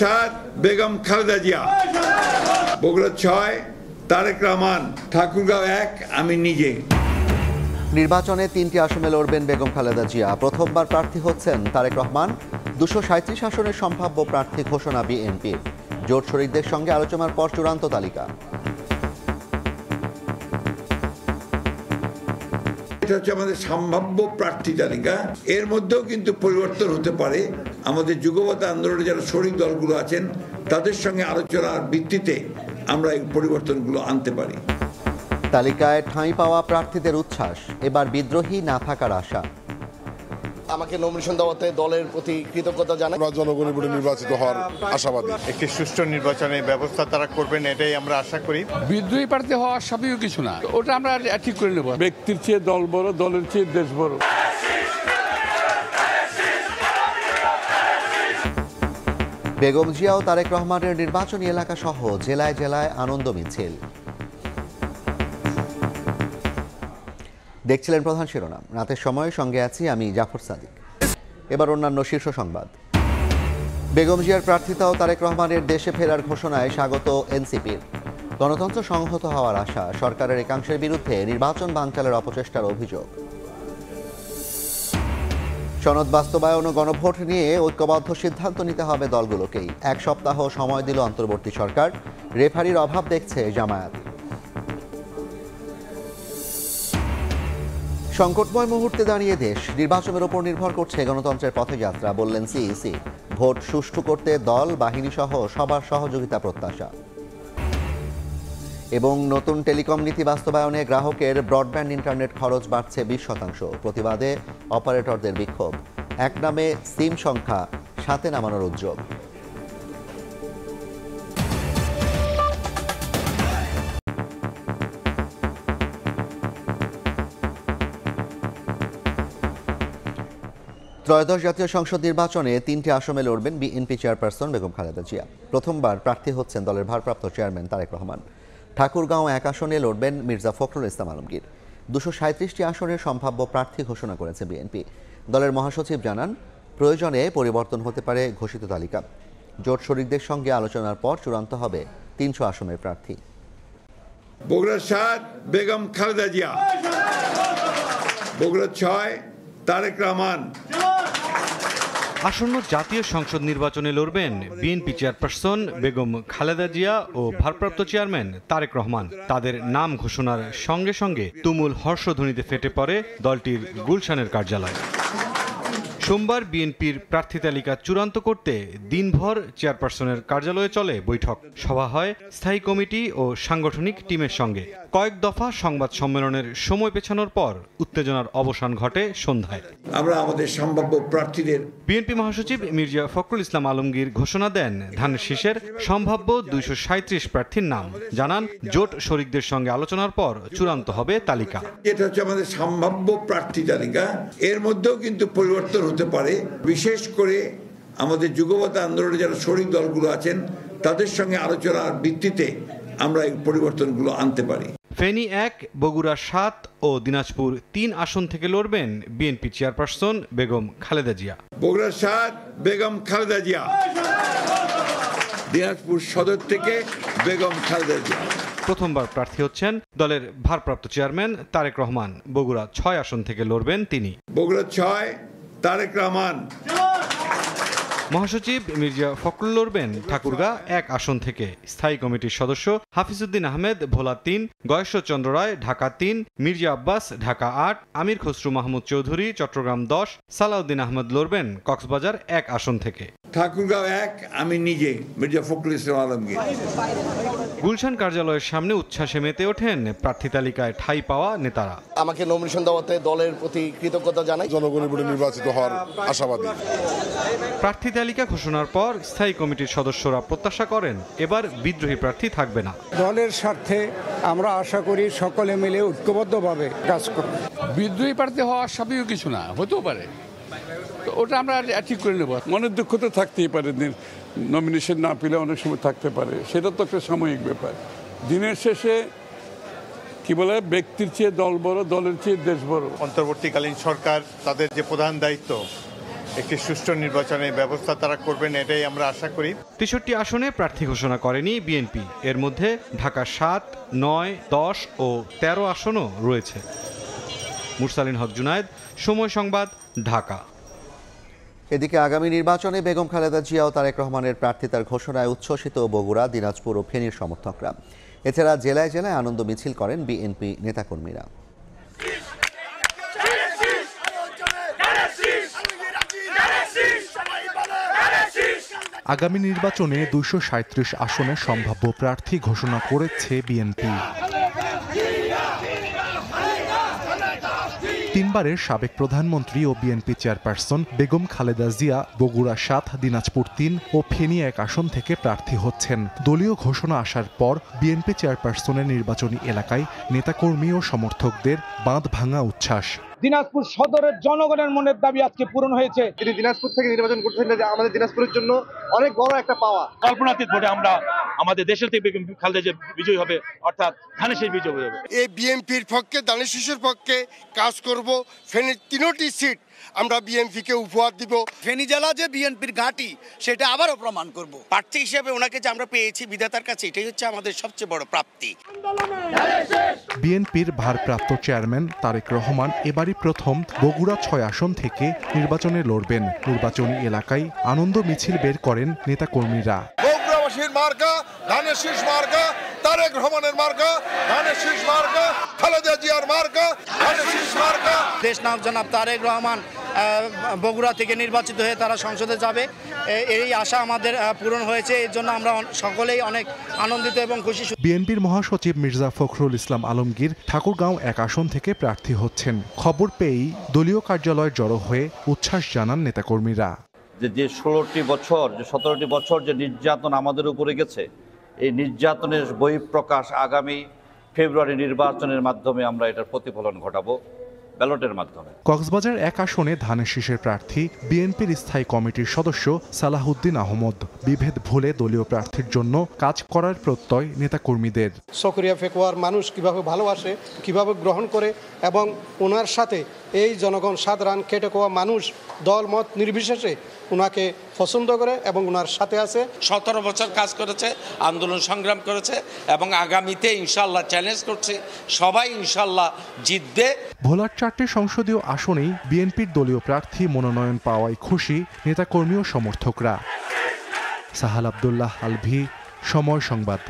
সাত বেগম খালেদা জিয়া, বগুড়া ৬ তারেক রহমান, ঠাকুরগাঁও ১ আমি নিজে। নির্বাচনে ৩টি আসনে লড়বেন বেগম খালেদা জিয়া। প্রথমবার প্রার্থী হচ্ছেন তারেক রহমান। ২৩৭ আসনের সম্ভাব্য প্রার্থী ঘোষণা বিএনপির। জোট শরিকদের সঙ্গে আলোচনার পর চূড়ান্ত তালিকা। এটা হচ্ছে আমাদের সম্ভাব্য প্রার্থী তালিকা। এর মধ্যেও কিন্তু পরিবর্তন হতে পারে। আমাদের যুগপৎ আন্দোলনে যারা শরিক দলগুলো আছেন তাদের সঙ্গে আলোচনার ভিত্তিতে আমরা এই পরিবর্তনগুলো আনতে পারি। তালিকায় ঠাঁই পাওয়া প্রার্থীদের উচ্ছ্বাস, এবার বিদ্রোহী না থাকার আশা। আমাকে নমিনেশন দেওয়াতে দলের প্রতি কৃতজ্ঞতা জানাই। জনগণের ভোটে নির্বাচিত হওয়ার আশাবাদী। একটি সুষ্ঠু নির্বাচনের ব্যবস্থা তারা করবেন, এটাই আমরা আশা করি। বিদ্রোহী প্রার্থী হওয়ার স্বাভাবিক কিছু না, ওটা আমরা ঠিক করে নেব। ব্যক্তির চেয়ে দল বড়, দলের চেয়ে দেশ বড়। বেগম জিয়া ও তারেক রহমানের নির্বাচনী এলাকা সহ জেলায় জেলায় আনন্দ মিছিল। দেখছিলেন প্রধান শিরোনাম। রাতের সময় সঙ্গে আছি আমি জাফর সাদিক। এবার অন্যান্য শীর্ষ সংবাদ। বেগম জিয়ার প্রার্থিতা ও তারেক রহমানের দেশে ফেরার ঘোষণায় স্বাগত এনসিপির। গণতন্ত্র সংহত হওয়ার আশা। সরকারের একাংশের বিরুদ্ধে নির্বাচন বানচালের অপচেষ্টার অভিযোগ। সনদ বাস্তবায়ন ও গণভোট নিয়ে ঐক্যবদ্ধ সিদ্ধান্ত নিতে হবে দলগুলোকেই। ১ সপ্তাহ সময় দিল অন্তর্বর্তী সরকার। রেফারির অভাব দেখছে জামায়াত। সংকটময় মুহূর্তে দাঁড়িয়ে দেশ, নির্বাচনের ওপর নির্ভর করছে গণতন্ত্রের পথযাত্রা, বললেন সিইসি। ভোট সুষ্ঠু করতে দল, বাহিনী সহ সবার সহযোগিতা প্রত্যাশা। এবং নতুন টেলিকম নীতি বাস্তবায়নে গ্রাহকের ব্রডব্যান্ড ইন্টারনেট খরচ বাড়ছে 20%। প্রতিবাদে অপারেটরদের বিক্ষোভ। এক নামে সিম সংখ্যা 7-এ নামানোর উদ্যোগ। ত্রয়োদশ জাতীয় সংসদ নির্বাচনে 3টি আসনে লড়বেন বিএনপি চেয়ারপারসন বেগম খালেদা জিয়া। প্রথমবার প্রার্থী হচ্ছেন দলের ভারপ্রাপ্ত চেয়ারম্যান তারেক রহমান। ঠাকুরগাঁও 1 আসনে লড়বেন মির্জা ফখরুল ইসলাম আলমগীর। 237টি আসনের সম্ভাব্য প্রার্থী ঘোষণা করেছে বিএনপি। দলের মহাসচিব জানান, প্রয়োজনে পরিবর্তন হতে পারে ঘোষিত তালিকা। জোট শরিকদের সঙ্গে আলোচনার পর চূড়ান্ত হবে 300 আসনের প্রার্থী। বগুড়া ৭ বেগম খালেদা জিয়া, বগুড়া ৬ তারেক রহমান। আসন্ন জাতীয় সংসদ নির্বাচনে লড়বেন বিএনপি চেয়ারপারসন বেগম খালেদা জিয়া ও ভারপ্রাপ্ত চেয়ারম্যান তারেক রহমান। তাদের নাম ঘোষণার সঙ্গে সঙ্গে তুমুল হর্ষধ্বনিতে ফেটে পড়ে দলটির গুলশানের কার্যালয়। সোমবার বিএনপির প্রার্থী তালিকা চূড়ান্ত করতে দিনভর চেয়ারপারসনের কার্যালয়ে চলে বৈঠক। সভা হয় স্থায়ী কমিটি ও সাংগঠনিক টিমের সঙ্গে। কয়েক দফা সংবাদ সম্মেলনের সময় পেছানোর পর উত্তেজনার অবসান ঘটে সন্ধ্যায়। আমরা আমাদের সম্ভাব্য প্রার্থীদের বিএনপি মহাসচিব মির্জা ফখরুল ইসলাম আলমগীর ঘোষণা দেন ধানের শীষের সম্ভাব্য 237 প্রার্থীর নাম। জানান, জোট শরিকদের সঙ্গে আলোচনার পর চূড়ান্ত হবে তালিকা। এটা হচ্ছে আমাদের সম্ভাব্য প্রার্থী তালিকা। এর মধ্যেও কিন্তু পরিবর্তন হতে পারে। বিশেষ করে আমাদের যুগপৎ আন্দোলনে যারা শরিক দলগুলো আছেন তাদের সঙ্গে আলোচনার ভিত্তিতে আমরা এই পরিবর্তনগুলো আনতে পারি। ফেনী 1, বগুড়া 7 ও দিনাজপুর 3 আসন থেকে লড়বেন বিএনপি চেয়ারপারসন বেগম খালেদা জিয়া। বগুড়া 7 বেগম খালেদা জিয়া, দিনাজপুর সদর থেকে বেগম খালেদা জিয়া। প্রথমবার প্রার্থী হচ্ছেন দলের ভারপ্রাপ্ত চেয়ারম্যান তারেক রহমান। বগুড়া 6 আসন থেকে লড়বেন তিনি। বগুড়া 6 তারেক রহমান। মহাসচিব মির্জা ফখরুল লড়বেন ঠাকুরগাঁ 1 আসন থেকে। স্থায়ী কমিটির সদস্য হাফিজউদ্দিন আহমেদ ভোলা 3, গয়েশ্বরচন্দ্র রায় ঢাকা 3, মির্জা আব্বাস ঢাকা 8, আমির খসরু মাহমুদ চৌধুরী চট্টগ্রাম 10, সালাউদ্দিন আহমেদ লড়বেন কক্সবাজার 1 আসন থেকে। ঠাকুরগাঁও 1 আমি নিজে, মির্জা ফখরুল ইসলাম আলমগীর। গুলশান কার্যালয়ের সামনে উচ্ছ্বাসে মেতে ওঠেন প্রার্থী তালিকায় ঠাঁই পাওয়া নেতারা। আমাকে নমিনেশন দেওয়াতে দলের প্রতি কৃতজ্ঞতা জানাই। জনগণের ভোটে নির্বাচিত হওয়ার আশাবাদী। প্রার্থী তালিকা ঘোষণার পর স্থায়ী কমিটির সদস্যরা প্রত্যাশা করেন এবার বিদ্রোহী প্রার্থী থাকবে না। দলের স্বার্থে আমরা আশা করি সকলে মিলে ঐক্যবদ্ধভাবে কাজ করব। বিদ্রোহী প্রার্থী হওয়ার স্বাভাবিক কিছু না, হতেও পারে, তো ওটা আমরা ঠিক করে নেব। মনের দুঃখ তো থাকতেই পারে, নমিনেশন না পেলে অনেক সময় থাকতে পারে, সেটা তো একটা সাময়িক ব্যাপার। দিনের শেষে কি বলে, ব্যক্তির চেয়ে দল বড়, দলের চেয়ে দেশ বড়। অন্তর্বর্তীকালীন সরকার তাদের যে প্রধান দায়িত্ব একটি সুষ্ঠু নির্বাচনের ব্যবস্থা তারা করবেন, এটাই আমরা আশা করি। ৬৩ আসনে প্রার্থী ঘোষণা করেনি বিএনপি। এর মধ্যে ঢাকা ৭, ৯, ১০ ও ১৩ আসনও রয়েছে। মুরসালিন হক জুনায়েদ, সময় সংবাদ, ঢাকা। এদিকে আগামী নির্বাচনে বেগম খালেদা জিয়া ও তারেক রহমানের প্রার্থিতার ঘোষণায় উচ্ছ্বসিত বগুড়া, দিনাজপুর ও ফেনীর সমর্থকরা। এছাড়া জেলায় জেলায় আনন্দ মিছিল করেন বিএনপি নেতাকর্মীরা। আগামী নির্বাচনে ২৩৭ আসনে সম্ভাব্য প্রার্থী ঘোষণা করেছে বিএনপি। তিনবারের সাবেক প্রধানমন্ত্রী ও বিএনপি চেয়ারপারসন বেগম খালেদা জিয়া বগুড়া ৭, দিনাজপুর ৩ ও ফেনী ১ আসন থেকে প্রার্থী হচ্ছেন। দলীয় ঘোষণা আসার পর বিএনপি চেয়ারপারসনের নির্বাচনী এলাকায় নেতাকর্মী ও সমর্থকদের বাঁধ ভাঙা উচ্ছ্বাস। দিনাজপুর সদরের জনগণের মনের দাবি আজকে পূরণ হয়েছে। তিনি দিনাজপুর থেকে নির্বাচন করছেন, আমাদের দিনাজপুরের জন্য অনেক বড় একটা পাওয়া। কল্পনাতীত ভোটে আমরা আমাদের দেশের থেকে বেগম খালেদা জিয়া বিজয়ী হবে, অর্থাৎ ধানের শীষ বিজয়ী হবে। এই বিএনপির পক্ষে, ধানের শীষের পক্ষে কাজ করব। ফেনীর ৩টি সিট আমরা বিএনপিকে উপহার দিব। ফেনী জেলা যে বিএনপির ঘাঁটি সেটা আবারও প্রমাণ করব। প্রার্থী হিসেবে ওনাকে যে আমরা পেয়েছি বিধাতার কাছে, এটাই হচ্ছে আমাদের সবচেয়ে বড় প্রাপ্তি। বিএনপির ভারপ্রাপ্ত চেয়ারম্যান তারেক রহমান এবারই প্রথম বগুড়া ৬ আসন থেকে নির্বাচনে লড়বেন। নির্বাচনী এলাকায় আনন্দ মিছিল বের করেন নেতাকর্মীরা। বগুড়াবাসীর মার্কা ধানের শীষ মার্কা, তারেক রহমানের মার্কা ধানের শীষ মার্কা, খালেদা জিয়ার মার্কা ধানের শীষ মার্কা। দেশনায়ক জনাব তারেক রহমান বগুড়া থেকে নির্বাচিত হয়ে তারা সংসদে যাবে, এই আশা আমাদের পূরণ হয়েছে। এর জন্য আমরা সকলেই অনেক আনন্দিত এবং খুশি। বিএনপির মহাসচিব মির্জা ফখরুল ইসলাম আলমগীর ঠাকুরগাঁও ১ আসন থেকে প্রার্থী হচ্ছেন। খবর পেয়েই দলীয় কার্যালয়ে জড়ো হয়ে উচ্ছ্বাস জানান নেতাকর্মীরা। যে ১৬টি বছর, যে 17টি বছর যে নির্যাতন আমাদের উপরে গেছে, এই নির্যাতনের বহিঃপ্রকাশ আগামী ফেব্রুয়ারি নির্বাচনের মাধ্যমে আমরা এটার প্রতিফলন ঘটাবো, ব্যালটের মাধ্যমে। কক্সবাজার ১ আসনে ধানের শীষের প্রার্থী বিএনপির স্থায়ী কমিটির সদস্য সালাহুদ্দিন আহমদ। বিভেদ ভুলে দলীয় প্রার্থীর জন্য কাজ করার প্রত্যয় নেতাকর্মীদের। সকরিয়া ফেকুয়ার মানুষ কিভাবে ভালোবাসে, কিভাবে গ্রহণ করে এবং ওনার সাথে এই জনগণ সাধারণ খেটে খাওয়া মানুষ দল মত নির্বিশেষে ওনাকে পছন্দ করে এবং ওনার সাথে আছে। 17 বছর কাজ করেছে, আন্দোলন সংগ্রাম করেছে এবং আগামীতে ইনশাল্লাহ চ্যালেঞ্জ করছে, সবাই ইনশাল্লাহ জিতবে। ভোলার 4টি সংসদীয় আসনেই বিএনপির দলীয় প্রার্থী মনোনয়ন পাওয়ায় খুশি নেতাকর্মী ও সমর্থকরা। সাহাল আব্দুল্লাহ আলভি, সময় সংবাদ।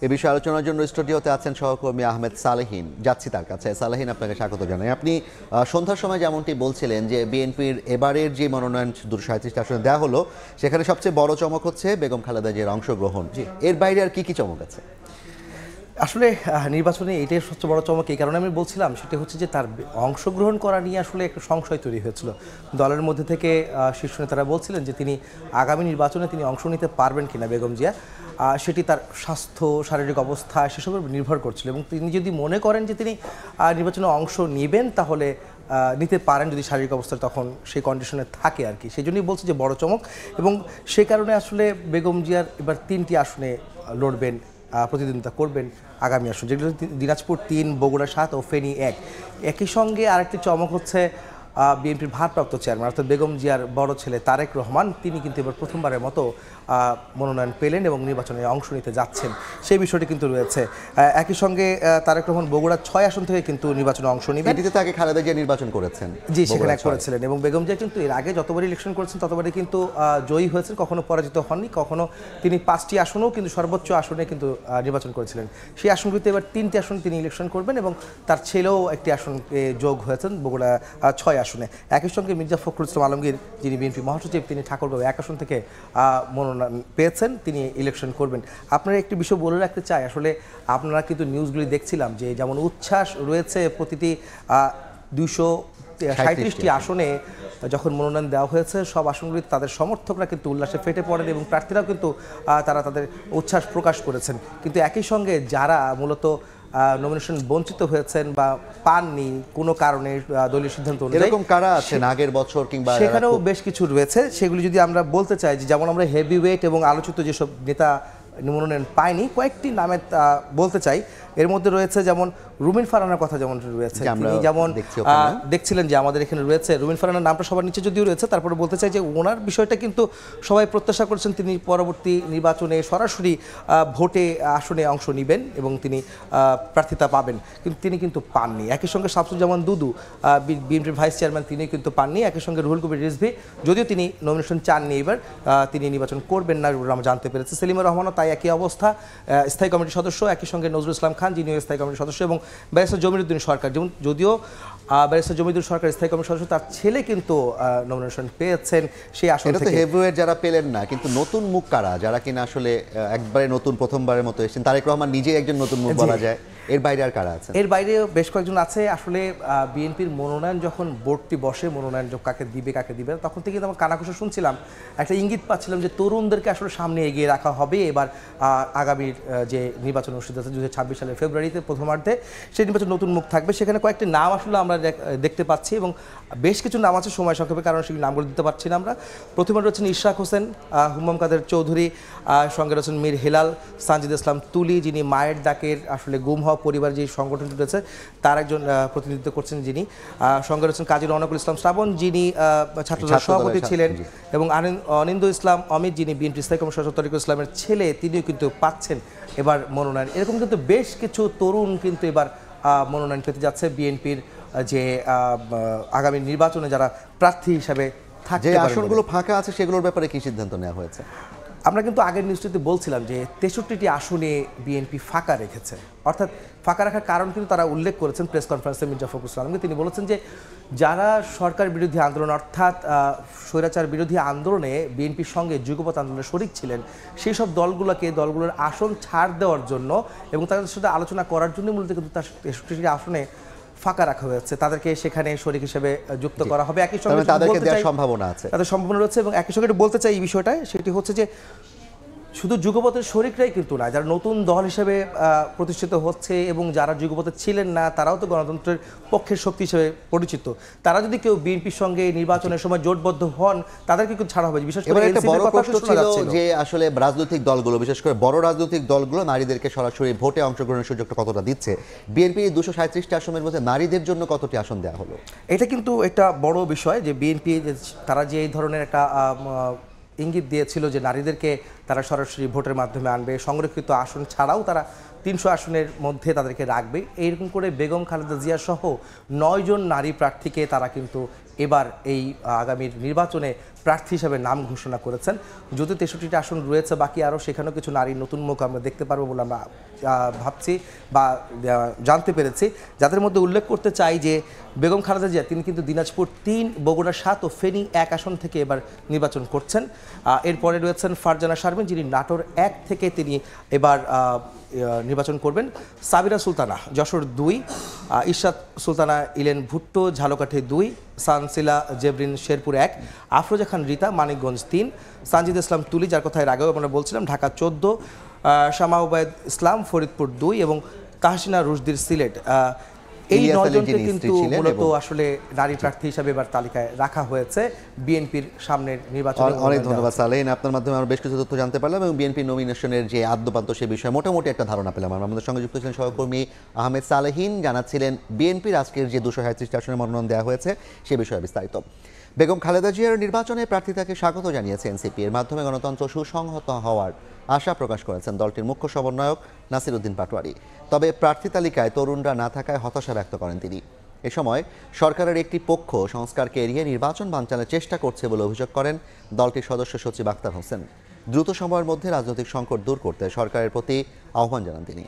এ বিষয়ে আলোচনার জন্য স্টুডিওতে আছেন সহকর্মী আহমেদ সালেহিন। যাচ্ছি তার কাছে। সালেহিন, আপনাকে স্বাগত জানাই। আপনি সন্ধ্যার সময় যেমনটি বলছিলেন যে বিএনপির এবারের যে মনোনয়ন 237 আসনে দেওয়া হলো, সেখানে সবচেয়ে বড় চমক হচ্ছে বেগম খালেদা জিয়ার অংশগ্রহণ। এর বাইরে আর কি চমক আছে? আসলে নির্বাচনে এটাই সবচেয়ে বড় চমক। এই কারণে আমি বলছিলাম, সেটা হচ্ছে যে তার অংশগ্রহণ করা নিয়ে আসলে একটা সংশয় তৈরি হয়েছিল দলের মধ্যে থেকে। শীর্ষ নেতারা বলছিলেন যে তিনি আগামী নির্বাচনে তিনি অংশ নিতে পারবেন কিনা বেগম জিয়া, সেটি তার স্বাস্থ্য, শারীরিক অবস্থা সেসবের নির্ভর করছিল। এবং তিনি যদি মনে করেন যে তিনি নির্বাচনে অংশ নেবেন, তাহলে নিতে পারেন যদি শারীরিক অবস্থা তখন সেই কন্ডিশনে থাকে আর কি। সেই জন্যই বলছি যে বড় চমক। এবং সে কারণে আসলে বেগম জিয়ার এবার 3টি আসনে লড়বেন, প্রতিদ্বন্দ্বিতা করবেন আগামী আসন, যেগুলো দিনাজপুর 3, বগুড়া 7 ও ফেনী 1। একই সঙ্গে আরেকটি চমক হচ্ছে বিএনপির ভারপ্রাপ্ত চেয়ারম্যান অর্থাৎ বেগম জিয়ার বড় ছেলে তারেক রহমান, তিনি কিন্তু এবার প্রথমবারের মতো মনোনয়ন পেলেন এবং নির্বাচনে অংশ নিতে যাচ্ছেন, সেই বিষয়টি কিন্তু রয়েছে। একই সঙ্গে তারেক রহমান বগুড়া 6 আসন থেকে কিন্তু নির্বাচনে অংশ নেবেন। এটিতে তাকে খালেদা জিয়া নির্বাচন করেছেন, জি, সেখানে করেছিলেন। এবং বেগম জিয়া কিন্তু এর আগে যতবার ইলেকশন করেছেন ততবারই কিন্তু জয়ী হয়েছেন, কখনো পরাজিত হননি। কখনো তিনি 5টি আসনেও কিন্তু সর্বোচ্চ আসনে কিন্তু নির্বাচন করেছিলেন। সেই আসনগুলিতে এবার 3টি আসন তিনি ইলেকশন করবেন এবং তার ছেলেও একটি আসনে যোগ হয়েছেন বগুড়া 6 আসনে। একই সঙ্গে মির্জা ফখরুল ইসলাম আলমগীর, যিনি বিএনপি মহাসচিব, তিনি ঠাকুরগাঁও 1 আসন থেকে মনোনয়ন পেয়েছেন, তিনি ইলেকশন করবেন। আপনারা একটি বিষয় বলে রাখতে চাই, আসলে আপনারা কিন্তু নিউজগুলি দেখছিলাম যে যেমন উচ্ছ্বাস রয়েছে প্রতিটি 237টি আসনে যখন মনোনয়ন দেওয়া হয়েছে, সব আসনগুলি তাদের সমর্থকরা কিন্তু উল্লাসে ফেটে পড়েন এবং প্রার্থীরাও কিন্তু তারা তাদের উচ্ছ্বাস প্রকাশ করেছেন। কিন্তু একই সঙ্গে যারা মূলত নমিনেশন বঞ্চিত হয়েছেন বা পাননি কোনো কারণে দলীয় সিদ্ধান্ত অনুযায়ী, এরকম কারা আছেন আগের বছর কিংবা সেখানেও বেশ কিছু রয়েছে। সেগুলি যদি আমরা বলতে চাই, যে যেমন আমরা হেভি ওয়েট এবং আলোচিত যেসব নেতা মনোনয়ন পায়নি। কয়েকটি নামে বলতে চাই, এর মধ্যে রয়েছে যেমন রুমিন ফারহানার কথা যেমন রয়েছে, তিনি যেমন দেখছিলেন যে আমাদের এখানে রয়েছে রুমিন ফারহানার নামটা সবার নিচে যদিও রয়েছে, তারপরে বলতে চাই যে ওনার বিষয়টা কিন্তু সবাই প্রত্যাশা করছেন তিনি পরবর্তী নির্বাচনে সরাসরি ভোটে আসনে অংশ নেবেন এবং তিনি প্রার্থিতা পাবেন, কিন্তু তিনি কিন্তু পাননি। একই সঙ্গে শামসুজ্জামান দুদু বিএনপির ভাইস চেয়ারম্যান তিনি কিন্তু পাননি। একই সঙ্গে রুহুল কবির রিজভী যদিও তিনি নমিনেশন চাননি, এবার তিনি নির্বাচন করবেন না আমরা জানতে পেরেছি। সেলিমুর রহমানও তাই একই অবস্থা, স্থায়ী কমিটির সদস্য। একই সঙ্গে নজরুল ইসলাম খান যিনি স্থায়ী কমিটির সদস্য, এবং ব্যারিস্টার জমিরুদ্দিন সরকার, যেমন যদিও ব্যারিস্টার জমিরুদ্দিন সরকার স্থায়ী কমিটির সদস্য, তার ছেলে কিন্তু নমিনেশন পেয়েছেন সেই আসন থেকে। হেভিওয়েট যারা পেলেন না, কিন্তু নতুন মুখ কারা যারা কিনা আসলে একবারে নতুন প্রথমবারের মতো এসেছেন? তারেক রহমান নিজেই একজন নতুন মুখ বলা যায়, এর বাইরে আর কারা আছে? এর বাইরে বেশ কয়েকজন আছে। আসলে বিএনপির মনোনয়ন যখন বোর্ডটি বসে, মনোনয়ন কাকে দিবে তখন থেকে আমরা কানাঘুষা শুনছিলাম, একটা ইঙ্গিত পাচ্ছিলাম যে তরুণদেরকে আসলে সামনে এগিয়ে রাখা হবে। এবার আগামীর যে নির্বাচন অনুষ্ঠিত আছে 2026 সালের ফেব্রুয়ারিতে প্রথমার্ধে, সেই নির্বাচন নতুন মুখ থাকবে। সেখানে কয়েকটি নাম আসলে আমরা দেখতে পাচ্ছি এবং বেশ কিছু নাম আছে, সময় সংক্ষেপে কারণ সেই নামগুলো দিতে পারছি না আমরা। প্রথমে রয়েছেন ইশরাক হোসেন, হুম্মাম কাদের চৌধুরী, সঙ্গে রয়েছেন মীর হেলাল, সানজিদ ইসলাম তুলি যিনি মায়ের ডাকের আসলে গুম হওয়া পরিবার যে সংগঠনটি রয়েছে তার একজন প্রতিনিধিত্ব করছেন, যিনি সঙ্গে রয়েছেন কাজী রওনকুল ইসলাম শ্রাবণ যিনি ছাত্রদলের সভাপতি ছিলেন, এবং অনিন্দ ইসলাম অমিত যিনি বিএনপি স্থায়ী কমিটির সদস্য তরিকুল ইসলামের ছেলে, তিনিও কিন্তু পাচ্ছেন এবার মনোনয়ন। এরকম কিন্তু বেশ কিছু তরুণ কিন্তু এবার মনোনয়ন পেতে যাচ্ছে বিএনপির যে আগামী নির্বাচনে যারা প্রার্থী হিসাবে থাকবে। যে আসনগুলো ফাঁকা আছে সেগুলোর ব্যাপারে কি সিদ্ধান্ত নেওয়া হয়েছে? আমরা কিন্তু আগের নিউজটিতে বলছিলাম যে 63টি আসনে বিএনপি ফাঁকা রেখেছে, অর্থাৎ ফাঁকা রাখার কারণ কিন্তু তারা উল্লেখ করেছেন প্রেস কনফারেন্সে মির্জা ফখরুল ইসলামকে। তিনি বলেছেন যে যারা সরকার বিরোধী আন্দোলন অর্থাৎ স্বৈরাচার বিরোধী আন্দোলনে বিএনপির সঙ্গে যুগপৎ আন্দোলনে শরিক ছিলেন, সেই সব দলগুলোর আসন ছাড় দেওয়ার জন্য এবং তাদের সাথে আলোচনা করার জন্য মূলত কিন্তু তার 63টি আসনে ফাঁকা রাখা হয়েছে, তাদেরকে সেখানে শরিক হিসেবে যুক্ত করা হবে। একই সঙ্গে তাদেরকে দেওয়ার সম্ভাবনা আছে, তাদের সম্ভাবনা রয়েছে। এবং একই সঙ্গে বলতে চাই এই বিষয়টা, সেটি হচ্ছে যে শুধু যুগপথের শরিকরাই কিন্তু না, যারা নতুন দল হিসেবে প্রতিষ্ঠিত হচ্ছে এবং যারা যুগপথে ছিলেন না তারাও তো গণতন্ত্রের পক্ষের শক্তি হিসেবে পরিচিত, তারা যদি কেউ বিএনপির সঙ্গে নির্বাচনের সময় জোটবদ্ধ হন তাদেরকে কিন্তু ছাড়া হবে। বিশেষ করে একটা বড় প্রশ্ন ছিল যে আসলে রাজনৈতিক দলগুলো, বিশেষ করে বড় রাজনৈতিক দলগুলো নারীদেরকে সরাসরি ভোটে অংশগ্রহণের সুযোগটা কতটা দিচ্ছে? বিএনপির 237টি আসনের মধ্যে নারীদের জন্য কতটি আসন দেওয়া হলো? এটা কিন্তু একটা বড় বিষয় যে বিএনপি তারা যে এই ধরনের একটা ইঙ্গিত দিয়েছিল যে নারীদেরকে তারা সরাসরি ভোটের মাধ্যমে আনবে, সংরক্ষিত আসন ছাড়াও তারা 300 আসনের মধ্যে তাদেরকে রাখবে। এইরকম করে বেগম খালেদা জিয়া সহ 9 জন নারী প্রার্থীকে তারা কিন্তু এবার এই আগামীর নির্বাচনে প্রার্থী হিসেবে নাম ঘোষণা করেছেন। যদি 63টি আসন রয়েছে বাকি আরও, সেখানেও কিছু নারী নতুন মুখ আমরা দেখতে পারবো বলে আমরা ভাবছি বা জানতে পেরেছি, যাদের মধ্যে উল্লেখ করতে চাই যে বেগম খালেদা জিয়া তিনি কিন্তু দিনাজপুর 3, বগুড়া 7 ও ফেনী 1 আসন থেকে এবার নির্বাচন করছেন। এরপরে রয়েছেন ফারজানা শারমিন যিনি নাটোর 1 থেকে তিনি এবার নির্বাচন করবেন, সাবিরা সুলতানা যশোর 2, ইশরাত সুলতানা ইলেন ভুট্টো ঝালকাঠি 2, সানসিলা জেবরিন শেরপুর 1, আফরোজা খান রীতা মানিকগঞ্জ 3, সানজিদ ইসলাম তুলি যার কথা এর আগেও আমরা বলছিলাম ঢাকা 14, শামা উবায়দ ইসলাম ফরিদপুর 2 এবং তাহসিনা রুশদির সিলেট। এই 9 জনকে কিন্তু মূলত আসলে নারী প্রার্থী হিসেবে এবার তালিকায় রাখা হয়েছে বিএনপির সামনের নির্বাচনে। অনেক ধন্যবাদ সালেহিন, আপনার মাধ্যমে আমরা বেশ কিছু তথ্য জানতে পারলাম এবং বিএনপি নমিনেশনের যে আদ্যপান্ত সে বিষয়ে মোটামুটি একটা ধারণা পেলাম। আমাদের সঙ্গে যুক্ত ছিলেন সহকর্মী আহমেদ সালেহিন, জানাচ্ছিলেন বিএনপির আজকের যে 237টি আসনের মনোনয়ন দেওয়া হয়েছে সে বিষয়ে বিস্তারিত। বেগম খালেদা জিয়ার নির্বাচনে প্রার্থিতাকে স্বাগত জানিয়েছে এনসিপি। এর মাধ্যমে গণতন্ত্র সুসংহত হওয়ার আশা প্রকাশ করেছেন দলটির মুখ্য সমন্বয়ক নাসির উদ্দিন পাটোয়ারি। তবে প্রার্থী তালিকায় তরুণরা না থাকায় হতাশা ব্যক্ত করেন তিনি। এ সময় সরকারের একটি পক্ষ সংস্কারকে এড়িয়ে নির্বাচন বানচালের চেষ্টা করছে বলে অভিযোগ করেন দলটির সদস্য সচিব আক্তার হোসেন। দ্রুত সময়ের মধ্যে রাজনৈতিক সংকট দূর করতে সরকারের প্রতি আহ্বান জানান তিনি।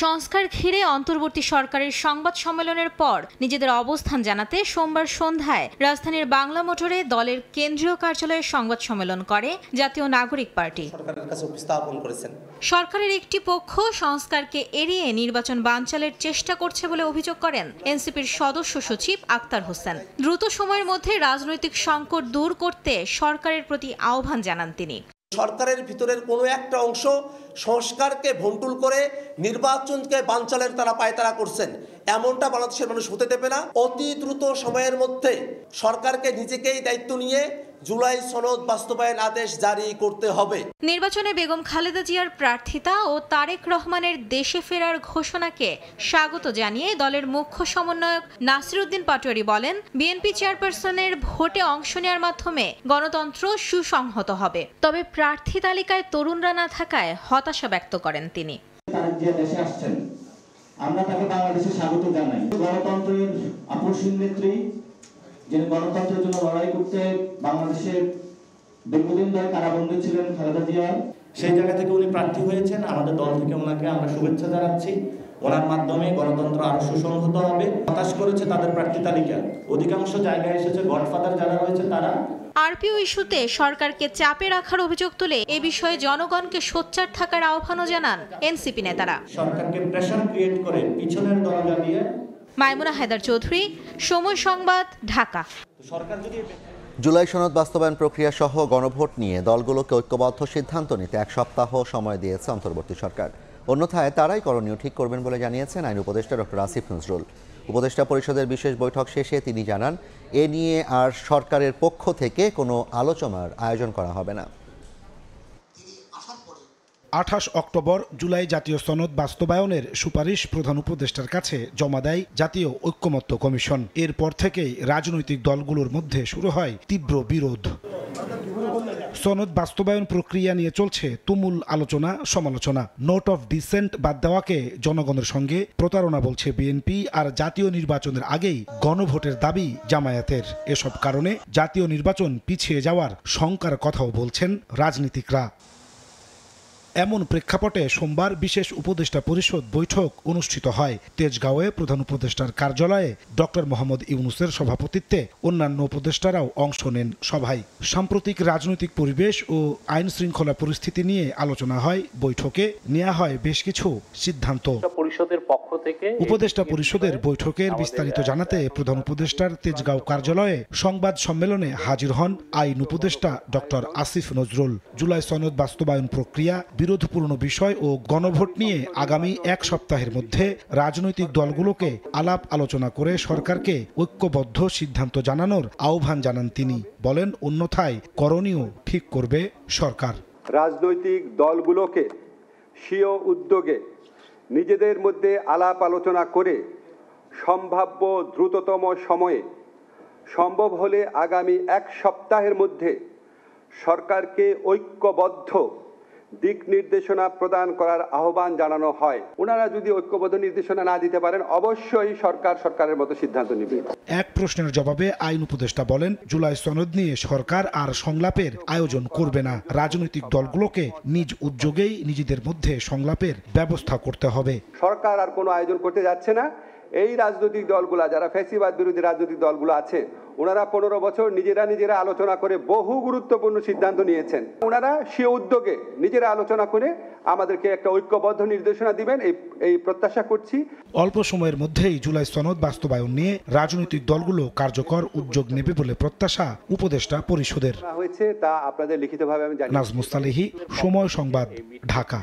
সংস্কার ঘিরে অন্তর্বর্তী সরকারের সংবাদ সম্মেলনের পর নিজেদের অবস্থান জানাতে সোমবার সন্ধ্যায় রাজধানীর বাংলা মোটরে দলের কেন্দ্রীয় কার্যালয়ে সংবাদ সম্মেলন করে জাতীয় নাগরিক পার্টি। সরকারের একটি পক্ষ সংস্কারকে এড়িয়ে নির্বাচন বানচালের চেষ্টা করছে বলে অভিযোগ করেন এনসিপির সদস্য সচিব আক্তার হোসেন। দ্রুত সময়ের মধ্যে রাজনৈতিক সংকট দূর করতে সরকারের প্রতি আহ্বান জানান তিনি। সরকারের ভিতরের কোনো একটা অংশ সংস্কারকে ভন্ডুল করে নির্বাচনকে বানচালের তারা পায়তারা করছেন। এমনটা বাংলাদেশের মানুষ হতে দেবে না। অতি দ্রুত সময়ের মধ্যে সরকারকে নিজেকেই দায়িত্ব নিয়ে জুলাই সনদ বাস্তবায়ন আদেশ জারি করতে হবে। নির্বাচনে বেগম খালেদা জিয়ার প্রার্থিতা ও তারেক রহমানের দেশে ফেরার ঘোষণাকে স্বাগত জানিয়ে দলের মুখ্য সমন্বয়ক নাসির উদ্দিন পাটোয়ারি বলেন, বিএনপি চেয়ারপারসনের ভোটে অংশ নেওয়ার মাধ্যমে গণতন্ত্র সুসংহত হবে। তবে প্রার্থী তালিকায় তরুণরা না থাকায় হতাশা ব্যক্ত করেন তিনি। দেশে আসছেন, আমরা তাকে বাংলাদেশে স্বাগত জানাই। গণতন্ত্রের আপসীন নেত্রী, যিনি গণতন্ত্রের জন্য লড়াই করতে বাংলাদেশের দীর্ঘদিন ধরে কারাবন্দী ছিলেন খালেদা জিয়া, সেই জায়গা থেকে উনি প্রার্থী হয়েছেন। আমাদের দল থেকে ওনাকে আমরা শুভেচ্ছা জানাচ্ছি। ওনার মাধ্যমে গণতন্ত্র আরো সুসংহত হবে। হতাশ করেছে তাদের প্রার্থী তালিকা, অধিকাংশ জায়গায় এসেছে গডফাদার যারা রয়েছে তারা। আরপিও ইস্যুতে সরকারকে চাপে রাখার অভিযোগ তুলে এ বিষয়ে জনগণকে সোচ্চার থাকার আহ্বানও জানান এনসিপি নেতারা। সরকারকে প্রেসার ক্রিয়েট করে পিছনের দরজা দিয়ে। মাইমুনা হায়দার চৌধুরী, সময় সংবাদ, ঢাকা। জুলাই সনদ বাস্তবায়ন প্রক্রিয়া সহ গণভোট নিয়ে দলগুলোকে ঐক্যবদ্ধ সিদ্ধান্ত নিতে 1 সপ্তাহ সময় দিয়েছে অন্তর্বর্তী সরকার। অন্যথায় তারাই করণীয় ঠিক করবেন বলে জানিয়েছেন আইন উপদেষ্টা ডক্টর আসিফ নজরুল। উপদেষ্টা পরিষদের বিশেষ বৈঠক শেষে তিনি জানান, এ নিয়ে আর সরকারের পক্ষ থেকে কোনো আলোচনার আয়োজন করা হবে না। 28 অক্টোবর জুলাই জাতীয় সনদ বাস্তবায়নের সুপারিশ প্রধান উপদেষ্টার কাছে জমা দেয় জাতীয় ঐক্যমত্য কমিশন। এরপর থেকেই রাজনৈতিক দলগুলোর মধ্যে শুরু হয় তীব্র বিরোধ। সনদ বাস্তবায়ন প্রক্রিয়া নিয়ে চলছে তুমুল আলোচনা সমালোচনা। নোট অফ ডিসেন্ট বাদ দেওয়াকে জনগণের সঙ্গে প্রতারণা বলছে বিএনপি, আর জাতীয় নির্বাচনের আগেই গণভোটের দাবি জামায়াতের। এসব কারণে জাতীয় নির্বাচন পিছিয়ে যাওয়ার শঙ্কার কথাও বলছেন রাজনীতিকরা। এমন প্রেক্ষাপটে সোমবার বিশেষ উপদেষ্টা পরিষদ বৈঠক অনুষ্ঠিত হয় তেজগাঁওয়ে। প্রধান উপদেষ্টার কার্যালয়ে ডক্টর মোহাম্মদ ইউনূসের সভাপতিত্বে অন্যান্য উপদেষ্টারাও অংশ নেন সভায়। সাম্প্রতিক রাজনৈতিক পরিবেশ ও আইন শৃঙ্খলা পরিস্থিতি নিয়ে আলোচনা হয় বৈঠকে। নেওয়া হয় বেশ কিছু সিদ্ধান্ত। উপদেষ্টা পরিষদের বৈঠকের বিস্তারিত জানাতে প্রধান উপদেষ্টার তেজগাঁও কার্যালয়ে সংবাদ সম্মেলনে হাজির হন আইন উপদেষ্টা ডক্টর আসিফ নজরুল। জুলাই সনদ বাস্তবায়ন প্রক্রিয়া, বিরোধপূর্ণ বিষয় ও গণভোট নিয়ে আগামী 1 সপ্তাহের মধ্যে রাজনৈতিক দলগুলোকে আলাপ আলোচনা করে সরকারকে ঐক্যবদ্ধ সিদ্ধান্ত জানানোর আহ্বান জানান তিনি। বলেন, অন্যথায় করণীয় ঠিক করবে সরকার। রাজনৈতিক দলগুলোকে স্বীয় উদ্যোগে নিজেদের মধ্যে আলাপ আলোচনা করে সম্ভাব্য দ্রুততম সময়ে, সম্ভব হলে আগামী 1 সপ্তাহের মধ্যে সরকারকে ঐক্যবদ্ধ দিক নির্দেশনা প্রদান করার আহ্বান জানানো হয়। ওনারা যদি ঐক্যবদ্ধ নির্দেশনা না দিতে পারেন, অবশ্যই সরকারের মতো সিদ্ধান্ত নেবে। এক প্রশ্নের জবাবে আইন উপদেষ্টা বলেন, জুলাই সনদ নিয়ে সরকার আর সংলাপের আয়োজন করবে না। রাজনৈতিক দলগুলোকে নিজ উদ্যোগেই নিজেদের মধ্যে সংলাপের ব্যবস্থা করতে হবে। সরকার আর কোনো আয়োজন করতে যাচ্ছে না। এই রাজনৈতিক দলগুলা, যারা ফ্যাসিবাদ বিরোধী রাজনৈতিক দলগুলো আছে, ওনারা 15 বছর নিজেরা আলোচনা করে বহু গুরুত্বপূর্ণ সিদ্ধান্ত নিয়েছেন। ওনারা সে উদ্যোগে নিজেরা আলোচনা করে আমাদেরকে একটা ঐক্যবদ্ধ নির্দেশনা দিবেন, এই প্রত্যাশা করছি। অল্প সময়ের মধ্যেই জুলাই সনদ বাস্তবায়ন নিয়ে রাজনৈতিক দলগুলো কার্যকর উদ্যোগ নেবে বলে প্রত্যাশা উপদেষ্টা পরিষদের। হয়েছে তা আপনাদের লিখিতভাবে আমি জানি। নাজমুস সালেহী, সময় সংবাদ, ঢাকা।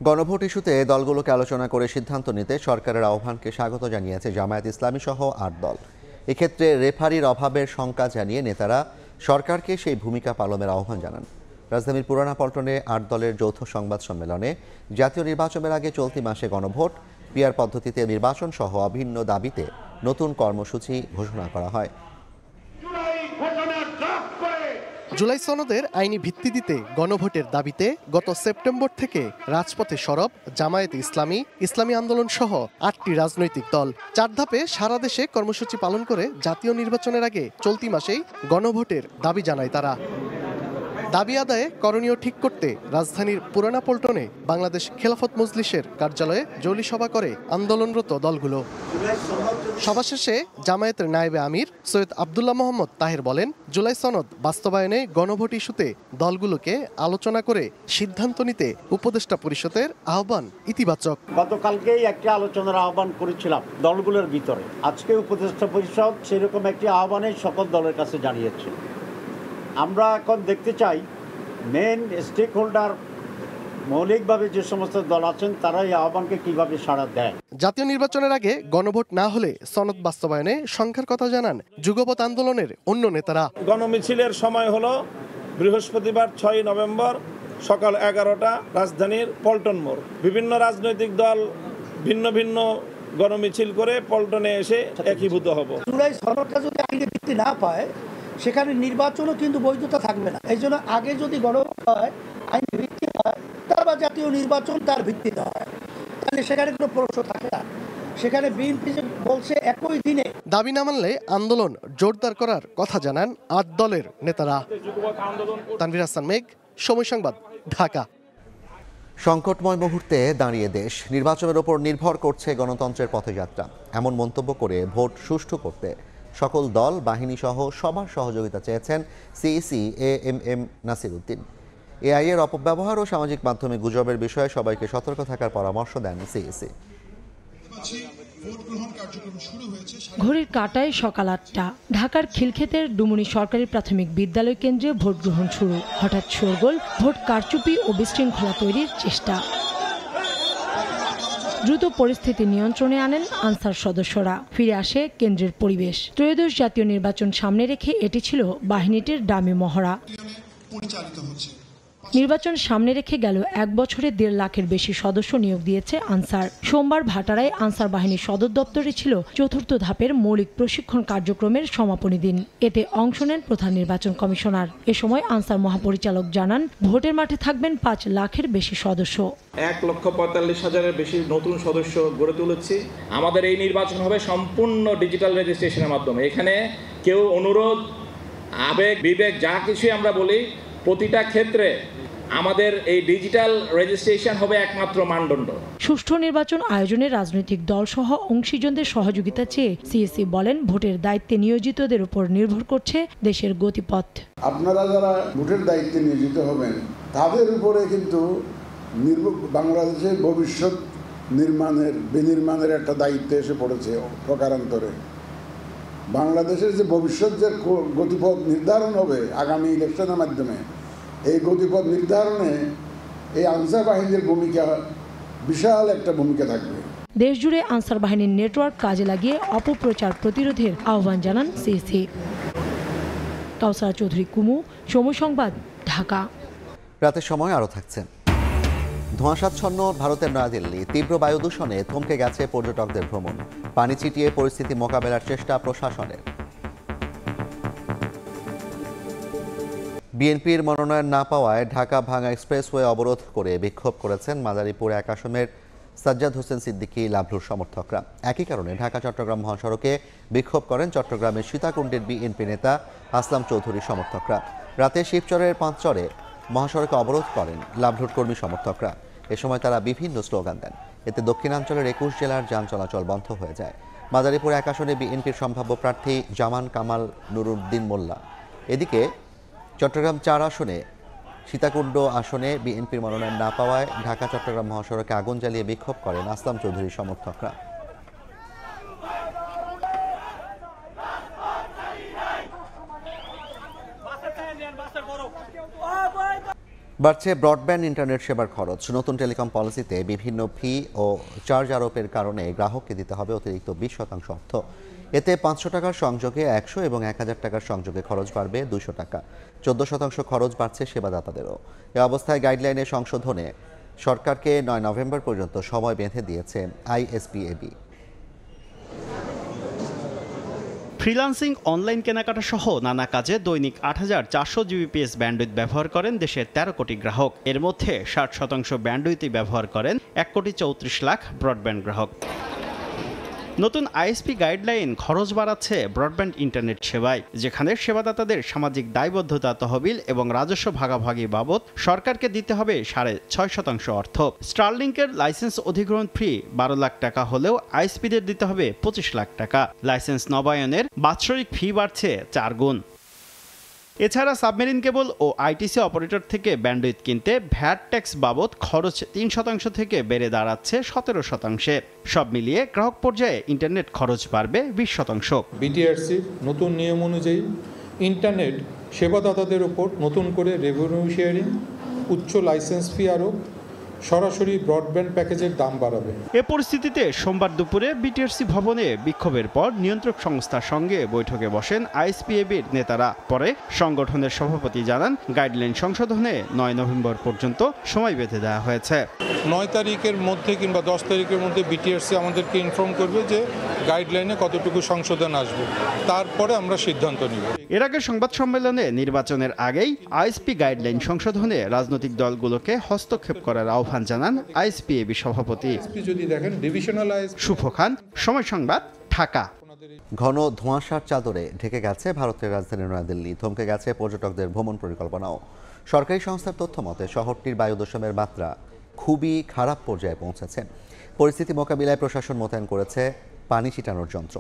গণভোট ইস্যুতে দলগুলোকে আলোচনা করে সিদ্ধান্ত নিতে সরকারের আহ্বানকে স্বাগত জানিয়েছে জামায়াত ইসলামী সহ 8 দল। এক্ষেত্রে রেফারির অভাবের শঙ্কা জানিয়ে নেতারা সরকারকে সেই ভূমিকা পালনের আহ্বান জানান। রাজধানীর পুরানা পল্টনে 8 দলের যৌথ সংবাদ সম্মেলনে জাতীয় নির্বাচনের আগে চলতি মাসে গণভোট, পিআর পদ্ধতিতে নির্বাচন সহ অভিন্ন দাবিতে নতুন কর্মসূচি ঘোষণা করা হয়। জুলাই সনদের আইনি ভিত্তি দিতে গণভোটের দাবিতে গত সেপ্টেম্বর থেকে রাজপথে সরব জামায়াতে ইসলামী, ইসলামী আন্দোলন সহ 8টি রাজনৈতিক দল। 4 ধাপে সারা দেশে কর্মসূচি পালন করে জাতীয় নির্বাচনের আগে চলতি মাসেই গণভোটের দাবি জানায় তারা। দাবি আদায়ে করণীয় ঠিক করতে রাজধানীর পুরানা পল্টনে বাংলাদেশ খেলাফত মজলিসের কার্যালয়ে জরুরি সভা করে আন্দোলনরত দলগুলো। সভা শেষে জামায়াতের নায়েবে আমির সৈয়দ আব্দুল্লাহ মোহাম্মদ তাহের বলেন, জুলাই সনদ বাস্তবায়নে গণভোট ইস্যুতে দলগুলোকে আলোচনা করে সিদ্ধান্ত নিতে উপদেষ্টা পরিষদের আহ্বান ইতিবাচক। গতকালকেই একটি আলোচনার আহ্বান করেছিলাম দলগুলোর ভিতরে। আজকে উপদেষ্টা পরিষদ সেরকম একটি আহ্বানে সকল দলের কাছে জানিয়েছে। আমরা এখন দেখতে চাই মেন স্টেক হোল্ডার মৌলিকভাবে যে সমস্ত দল আছেন তারা এই আহ্বানকে কিভাবে সাড়া দেয়। জাতীয় নির্বাচনের আগে গণভোট না হলে সনদ বাস্তবায়নে সংখ্যার কথা জানান যুগপৎ আন্দোলনের অন্য নেতারা। গণমিছিলের সময় হলো বৃহস্পতিবার 6 নভেম্বর সকাল 11টা রাজধানীর পল্টন মোড়। বিভিন্ন রাজনৈতিক দল ভিন্ন ভিন্ন গণমিছিল করে পল্টনে এসে একীভূত হব। জুলাই সনদটা যদি আইনি ভিত্তি না পায় সেখানে নির্বাচনও কিন্তু বৈধতা থাকবে না। এই জন্য আগে যদি গণভোট হয়, আইনি ভিত্তি হয়, তারপর জাতীয় নির্বাচন তার ভিত্তিতে হয়, তাহলে সেখানে কোনো প্রশ্ন থাকে না। সেখানে বিএনপি যে বলছে একই দিনে দাবি না মানলে আন্দোলন জোরদার করার কথা জানান 8 দলের নেতারা। তানভীর হাসান মেঘ, সময় সংবাদ, ঢাকা। সংকটময় মুহূর্তে দাঁড়িয়ে দেশ, নির্বাচনের ওপর নির্ভর করছে গণতন্ত্রের পথযাত্রা, এমন মন্তব্য করে ভোট সুষ্ঠু করতে সকল দল বাহিনী সহ সবার সহযোগিতা চেয়েছেন CEC AMM Nasir Uddin. AI এর অপব্যবহার ও সামাজিক মাধ্যমে গুজবের বিষয়ে সবাইকে সতর্ক থাকার পরামর্শ দেন সিইসি। ঘড়ির কাঁটায় সকাল 8টা। ঢাকার খিলক্ষেতের ডুমুনি সরকারি প্রাথমিক বিদ্যালয় কেন্দ্রে ভোট গ্রহণ শুরু। হঠাৎ শোরগোল, ভোট কারচুপি ও বিশৃঙ্খলা তৈরির চেষ্টা। দ্রুত পরিস্থিতি নিয়ন্ত্রণে আনেন আনসার সদস্যরা। ফিরে আসে কেন্দ্রের পরিবেশ। ত্রয়োদশ জাতীয় নির্বাচন সামনে রেখে এটি ছিল বাহিনীটির ডামি মহড়া। নির্বাচন সামনে রেখে গেল 1 বছরে 1.5 লাখের বেশি সদস্য নিয়োগ দিয়েছে আনসার। সোমবার ভাটারায় আনসার বাহিনীর সদর দপ্তরে ছিল 4র্থ ধাপের মৌলিক প্রশিক্ষণ কার্যক্রমের সমাপনী দিন। এতে অংশ নেন প্রধান নির্বাচন কমিশনার। এ সময় আনসার মহাপরিচালক জানান, ভোটের মাঠে থাকবেন 5 লাখের বেশি সদস্য। 1,45,000-এর বেশি নতুন সদস্য গড়ে তুলেছি। আমাদের এই নির্বাচন হবে সম্পূর্ণ ডিজিটাল রেজিস্ট্রেশনের মাধ্যমে। এখানে কেউ অনুরোধ, আবেগ, বিবেক যা কিছুই আমরা বলি, প্রতিটা ক্ষেত্রে আমাদের এই ডিজিটাল রেজিস্ট্রেশন হবে একমাত্র মানদণ্ড। সুষ্ঠু নির্বাচন আয়োজনে রাজনৈতিক দলসহ অংশীজনদের সহযোগিতা চেয়ে সিএসি বলেন, ভোটের দায়িত্বে নিয়োজিতদের উপর নির্ভর করছে দেশের গতিপথ। আপনারা যারা ভোটের দায়িত্বে নিয়োজিত হবেন তাদের উপরে কিন্তু বাংলাদেশের ভবিষ্যৎ বিনির্মাণের একটা দায়িত্ব এসে পড়েছে প্রকারান্তরে। বাংলাদেশের যে ভবিষ্যৎ যে গতিপথ নির্ধারণ হবে আগামী ইলেকশনের মাধ্যমে, এই গতিপথ নির্ধারণে এই আনসার বাহিনীর ভূমিকা বিশাল একটা ভূমিকা থাকবে। দেশজুড়ে আনসার বাহিনীর নেটওয়ার্ক কাজে লাগিয়ে অপপ্রচার প্রতিরোধের আহ্বান জানান সিইসি। কাউসারা চৌধুরী কুমু, সময় সংবাদ, ঢাকা। রাতের সময় আরও থাকছে। ধোঁয়াশাচ্ছন্ন ভারতের নয়াদিল্লি, তীব্র বায়ু দূষণে থমকে গেছে পর্যটকদের ভ্রমণ। পানি ছিটিয়ে পরিস্থিতি মোকাবেলার চেষ্টা প্রশাসনের। বিএনপির মনোনয়ন না পাওয়ায় ঢাকা ভাঙ্গা এক্সপ্রেসওয়ে অবরোধ করে বিক্ষোভ করেছেন মাদারীপুর 1 আসনের সাজ্জাদ হোসেন সিদ্দিকী লাভলুর সমর্থকরা। একই কারণে ঢাকা চট্টগ্রাম মহাসড়কে বিক্ষোভ করেন চট্টগ্রামের সীতাকুণ্ডের বিএনপি নেতা আসলাম চৌধুরীর সমর্থকরা। রাতে শিবচরের 5 চরে মহাসড়কে অবরোধ করেন লাভলুর কর্মী সমর্থকরা। এ সময় তারা বিভিন্ন স্লোগান দেন। এতে দক্ষিণাঞ্চলের 21 জেলার যান চলাচল বন্ধ হয়ে যায়। মাদারীপুর 1 আসনে বিএনপির সম্ভাব্য প্রার্থী জামান কামাল নুরুদ্দিন মোল্লা। এদিকে চট্টগ্রাম 4 আসনে সীতাকুণ্ড আসনে বিএনপির মনোনয়ন না পাওয়ায় ঢাকা চট্টগ্রাম মহাসড়কে আগুন জ্বালিয়ে বিক্ষোভ করেন আসলাম চৌধুরীর সমর্থকরা। বাড়ছে ব্রডব্যান্ড ইন্টারনেট সেবার খরচ। নতুন টেলিকম পলিসিতে বিভিন্ন ফি ও চার্জ আরোপের কারণে গ্রাহককে দিতে হবে অতিরিক্ত 20% অর্থ। এতে 500 টাকার সংযোগে 100 এবং 1000 টাকার সংযোগে খরচ বাড়বে 200 টাকা। 14% খরচ বাড়ছে সেবাদাতাদেরও। এ অবস্থায় গাইডলাইনে সংশোধনে সরকারকে 9 নভেম্বর পর্যন্ত সময় বেঁধে দিয়েছে আইএসপিএবি। ফ্রিল্যান্সিং, অনলাইন কেনাকাটা সহ নানা কাজে দৈনিক 8400 জিবিপিএস ব্যান্ডউইথ ব্যবহার করেন দেশের 13 কোটি গ্রাহক। এর মধ্যে 60% ব্যান্ডউইথই ব্যবহার করেন 1,34,00,000 ব্রডব্যান্ড গ্রাহক। নতুন আইএসপি গাইডলাইন খরচ বাড়াচ্ছে ব্রডব্যান্ড ইন্টারনেট সেবায়, যেখানে সেবাদাতাদের সামাজিক দায়বদ্ধতা তহবিল এবং রাজস্ব ভাগাভাগি বাবদ সরকারকে দিতে হবে 6.5% অর্থ। স্টারলিংকের লাইসেন্স অধিগ্রহণ ফি 12 লাখ টাকা হলেও আইএসপিদের দিতে হবে 25 লাখ টাকা। লাইসেন্স নবায়নের বাৎসরিক ফি বাড়ছে 4 গুণ। এছাড়া সাবমেরিন কেবল ও আইটিসি অপারেটর থেকে ব্যান্ডউইথ কিনতে ভ্যাট ট্যাক্স বাবদ খরচ 3% থেকে বেড়ে দাঁড়াচ্ছে 17%। সব মিলিয়ে গ্রাহক পর্যায়ে ইন্টারনেট খরচ বাড়বে 20%। বিটিআরসির নতুন নিয়ম অনুযায়ী ইন্টারনেট সেবাদাতাদের উপর নতুন করে রেভিনিউ শেয়ারিং, উচ্চ লাইসেন্স ফি আরোপ সরাসরি ব্রডব্যান্ড প্যাকেজের দাম বাড়াবে। এ পরিস্থিতিতে সোমবার দুপুরে বিটিআরসি ভবনে বিক্ষোভের পর নিয়ন্ত্রক সংস্থার সঙ্গে বৈঠকে বসেন আইএসপিএবির নেতারা। পরে সংগঠনের সভাপতি জানান, গাইডলাইন সংশোধনে 9 নভেম্বর পর্যন্ত সময় বেঁধে দেওয়া হয়েছে। 9 তারিখের মধ্যে কিংবা 10 তারিখের মধ্যে বিটিআরসি আমাদেরকে ইনফর্ম করবে যে গাইডলাইনে কতটুকু সংশোধন আসবে, তারপরে আমরা সিদ্ধান্ত নিব। এর আগে সংবাদ সম্মেলনে নির্বাচনের আগেই আইএসপি গাইডলাইন সংশোধনে রাজনৈতিক দলগুলোকে হস্তক্ষেপ করার আহ্বান জানান আইএসপিএবি সভাপতি। যদি দেখেন ডিভিশনালাইজ। শুভ খান, সময় সংবাদ, ঢাকা। ঘন ধোঁয়াশার চাদরে ঢেকে গেছে ভারতের রাজধানী নয়াদিল্লি, থমকে গেছে পর্যটকদের ভ্রমণ পরিকল্পনাও। সরকারি সংস্থার তথ্য মতে শহরটির বায়ু দূষণের মাত্রা খুবই খারাপ পর্যায়ে পৌঁছেছে। পরিস্থিতি মোকাবিলায় প্রশাসন মোতায়েন করেছে পানি ছিটানোর যন্ত্র।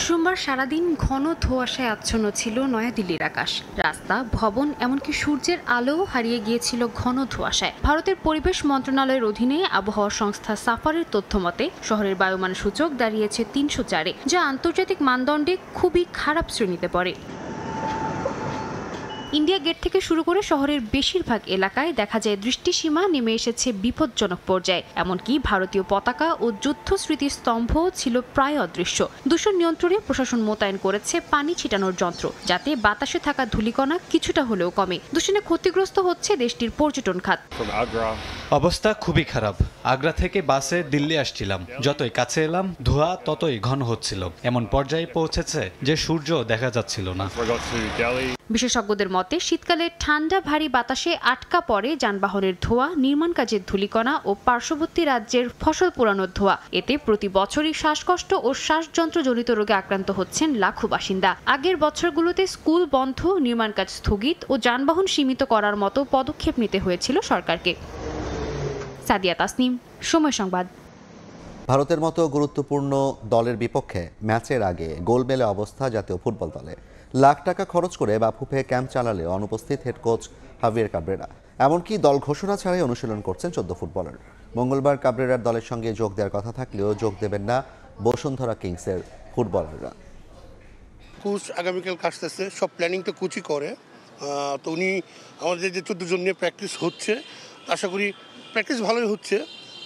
সোমবার সারাদিন ঘন ধোঁয়াশায় আচ্ছন্ন ছিল নয়াদিল্লির আকাশ। রাস্তা, ভবন, এমনকি সূর্যের আলোও হারিয়ে গিয়েছিল ঘন ধোঁয়াশায়। ভারতের পরিবেশ মন্ত্রণালয়ের অধীনে আবহাওয়া সংস্থা সাফারের তথ্য মতে শহরের বায়ুমান সূচক দাঁড়িয়েছে 304-এ, যা আন্তর্জাতিক মানদণ্ডে খুবই খারাপ শ্রেণীতে পড়ে। ইন্ডিয়া গেট থেকে শুরু করে শহরের বেশিরভাগ এলাকায় দেখা যায় দৃষ্টিসীমা নেমে এসেছে বিপজ্জনক পর্যায়ে। এমনকি ভারতীয় পতাকা ও যুদ্ধ স্মৃতিস্তম্ভও ছিল প্রায় অদৃশ্য। দূষণ নিয়ন্ত্রণে প্রশাসন মোতায়েন করেছে পানি ছিটানোর যন্ত্র, যাতে বাতাসে থাকা ধূলিকণা কিছুটা হলেও কমে। দূষণে ক্ষতিগ্রস্ত হচ্ছে দেশটির পর্যটন খাত। অবস্থা খুবই খারাপ। আগ্রা থেকে বাসে দিল্লি আসছিলাম, যতই কাছে এলাম ধোঁয়া ততই ঘন হচ্ছিল। এমন পর্যায়ে পৌঁছেছে যে সূর্য দেখা যাচ্ছিল না। বিশেষজ্ঞদের মতে শীতকালে ঠান্ডা ভারী বাতাসে আটকা পড়ে যানবাহনের ধোঁয়া, নির্মাণ কাজের ধূলিকণা ও পার্শ্ববর্তী রাজ্যের ফসল পোড়ানোর ধোঁয়া। এতে প্রতি বছরই শ্বাসকষ্ট ও শ্বাসযন্ত্রজনিত রোগে আক্রান্ত হচ্ছেন লাখো বাসিন্দা। আগের বছরগুলোতে স্কুল বন্ধ, নির্মাণ কাজ স্থগিত ও যানবাহন সীমিত করার মতো পদক্ষেপ নিতে হয়েছিল সরকারকে। সাদিয়া তাসনিম, সময় সংবাদ। ভারতের মতো গুরুত্বপূর্ণ দলের বিপক্ষে ম্যাচের আগে গোলমেলে অবস্থা জাতীয় ফুটবল দলে। লাখ টাকা খরচ করে বাফুফে ক্যাম্প চালালেও অনুপস্থিত হেড কোচ হাভিয়ের কাবরেরা। এমনকি দল ঘোষণা ছাড়াই অনুশীলন করছেন 14 ফুটবলার। মঙ্গলবার কাবরেরার দলের সঙ্গে যোগ দেওয়ার কথা থাকলেও যোগ দেবেন না বসুন্ধরা কিংসের ফুটবলাররা। কোচ আগামীকাল আসতেছে, সব প্ল্যানিং তো কোচই করে। তো উনি আমাদের যে 14 জন নিয়ে প্র্যাকটিস হচ্ছে, আশা করি প্র্যাকটিস ভালোই হচ্ছে।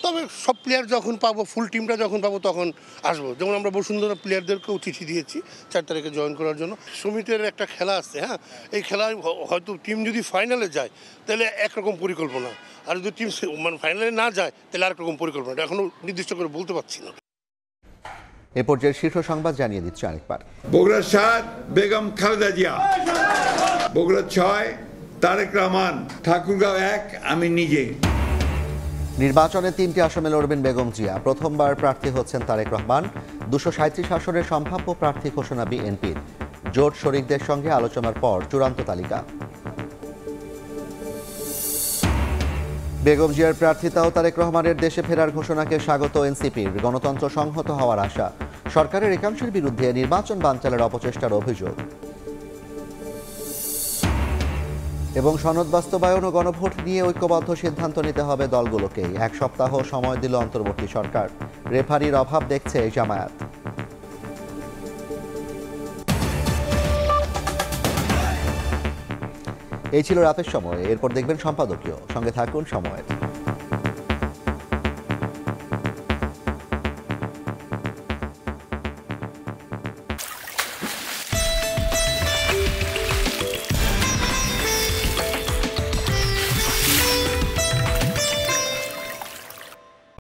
তবে সব প্লেয়ার যখন পাবো, ফুল টিমটা যখন পাবো তখন আসবো। যেমন আমরা বসুন্ধরা প্লেয়ারদেরকেও চিঠি দিয়েছি 4 তারিখে জয়েন করার জন্য। সমিতির একটা খেলা আছে, হ্যাঁ, এই খেলায় হয়তো টিম যদি ফাইনালে যায় তাহলে একরকম পরিকল্পনা, আর যদি টিম মানে ফাইনালে না যায় তাহলে আরেক রকম পরিকল্পনা। এখনও নির্দিষ্ট করে বলতে পারছি না। এ পর্যায়ে শীর্ষ সংবাদ জানিয়ে দিচ্ছে আরেকবার। বগুড়া 7 বেগম খালেদা জিয়া, বগুড়া 6 তারেক রহমান, ঠাকুরগাঁও 1 আমি নিজে। নির্বাচনে 3টি আসনে লড়বেন বেগম জিয়া। প্রথমবার প্রার্থী হচ্ছেন তারেক রহমান। 237 আসনের সম্ভাব্য প্রার্থী ঘোষণা বিএনপির। জোট শরিকদের সঙ্গে আলোচনার পর চূড়ান্ত তালিকা। বেগম জিয়ার প্রার্থিতা ও তারেক রহমানের দেশে ফেরার ঘোষণাকে স্বাগত এনসিপির। গণতন্ত্র সংহত হওয়ার আশা। সরকারের একাংশের বিরুদ্ধে নির্বাচন বানচালের অপচেষ্টার অভিযোগ। এবং সনদ বাস্তবায়ন ও গণভোট নিয়ে ঐক্যবদ্ধ সিদ্ধান্ত নিতে হবে দলগুলোকেই। 1 সপ্তাহ সময় দিল অন্তর্বর্তী সরকার। রেফারির অভাব দেখছে জামায়াত। এই ছিল রাতের সময়। এরপর দেখবেন সম্পাদকীয়। সঙ্গে থাকুন সময়ের।